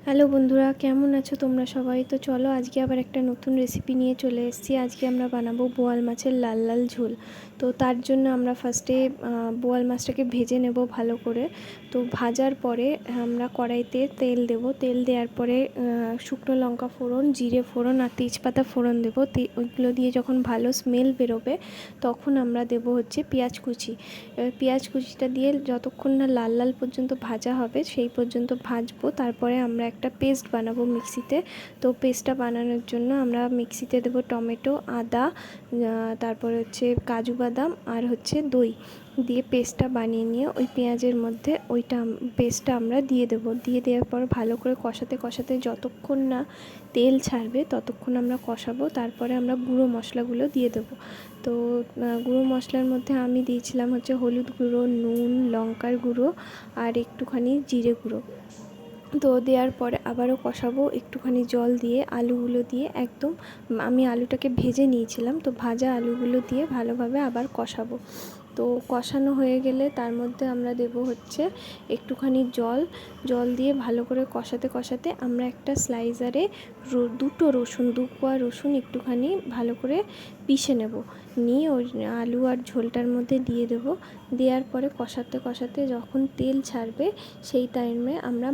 Hello বন্ধুরা, কেমন আছো তোমরা সবাই? তো চলো আজকে আবার একটা নতুন রেসিপি নিয়ে চলে এসেছি। আজকে আমরা বানাবো বোয়াল মাছের লাল লাল ঝোল। তো তার জন্য আমরা ফার্স্টে বোয়াল মাছটাকে ভেজে নেব ভালো করে। তো ভাজার পরে আমরা কড়াইতে তেল দেব। তেল দেওয়ার পরে শুকনো লঙ্কা ফোড়ন, জিরে ফোড়ন আর তেজপাতা ফোড়ন দেবো। ওইগুলো দিয়ে যখন ভালো স্মেল বেরোবে তখন আমরা দেব হচ্ছে পেঁয়াজ কুচি। এবার পেঁয়াজ কুচিটা দিয়ে যতক্ষণ না লাল লাল পর্যন্ত ভাজা হবে সেই পর্যন্ত ভাজবো। তারপরে আমরা একটা পেস্ট বানাবো মিক্সিতে। তো পেস্টটা বানানোর জন্য আমরা মিক্সিতে দেবো টমেটো, আদা, তারপরে হচ্ছে কাজু বাদাম আর হচ্ছে দই দিয়ে পেস্টটা বানিয়ে নিয়ে ওই পেঁয়াজের মধ্যে পেস্টটা আমরা দিয়ে দেবো। দিয়ে দেওয়ার পর ভালো করে কষাতে কষাতে যতক্ষণ না তেল ছাড়বে ততক্ষণ আমরা কষাবো। তারপরে আমরা গুঁড়ো মশলাগুলো দিয়ে দেবো। তো গুঁড়ো মশলার মধ্যে আমি দিয়েছিলাম হচ্ছে হলুদ গুঁড়ো, নুন, লঙ্কার গুঁড়ো আর একটুখানি জিরে গুঁড়ো। তো দেওয়ার পরে আবারও কষাবো একটুখানি জল দিয়ে, আলুগুলো দিয়ে একদম আমি আলুটাকে ভেজে নিয়েছিলাম, তো ভাজা আলুগুলো দিয়ে ভালোভাবে আবার কষাবো। তো কষানো হয়ে গেলে তার মধ্যে আমরা দেব হচ্ছে একটুখানি জল দিয়ে ভালো করে কষাতে কষাতে আমরা একটা স্লাইসারে দুটো রসুন, 2 কোয়া রসুন একটুখানি ভালো করে পিষে নেব। নিয়ে ওই আলু আর ঝোলটার মধ্যে দিয়ে দেব। দেওয়ার পরে কষাতে কষাতে যখন তেল ছাড়বে সেই টাইমে আমরা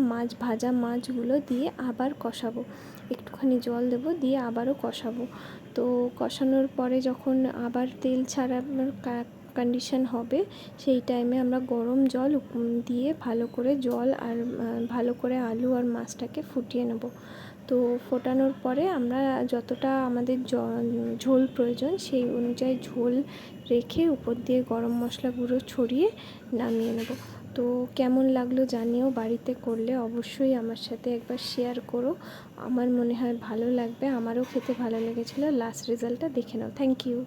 ভাজা মাছগুলো দিয়ে আবার কষাবো। একটুখানি জল দেব, দিয়ে আবারও কষাবো। তো কষানোর পরে যখন আবার তেল ছাড়ানোর কন্ডিশন হবে সেই টাইমে আমরা গরম জল দিয়ে ভালো করে ভালো করে আলু আর মাছটাকে ফুটিয়ে নেব। তো ফোটানোর পরে আমরা যতটা আমাদের ঝোল প্রয়োজন সেই অনুযায়ী ঝোল রেখে উপর দিয়ে গরম মশলা গুঁড়ো ছড়িয়ে নামিয়ে নেব। তো কেমন লাগলো জানিও, বাড়িতে করলে অবশ্যই আমার সাথে একবার শেয়ার করো। আমার মনে হয় ভালো লাগবে, আমারও খেতে ভালো লেগেছিলো। লাস্ট রেজাল্টটা দেখে নাও। Thank you.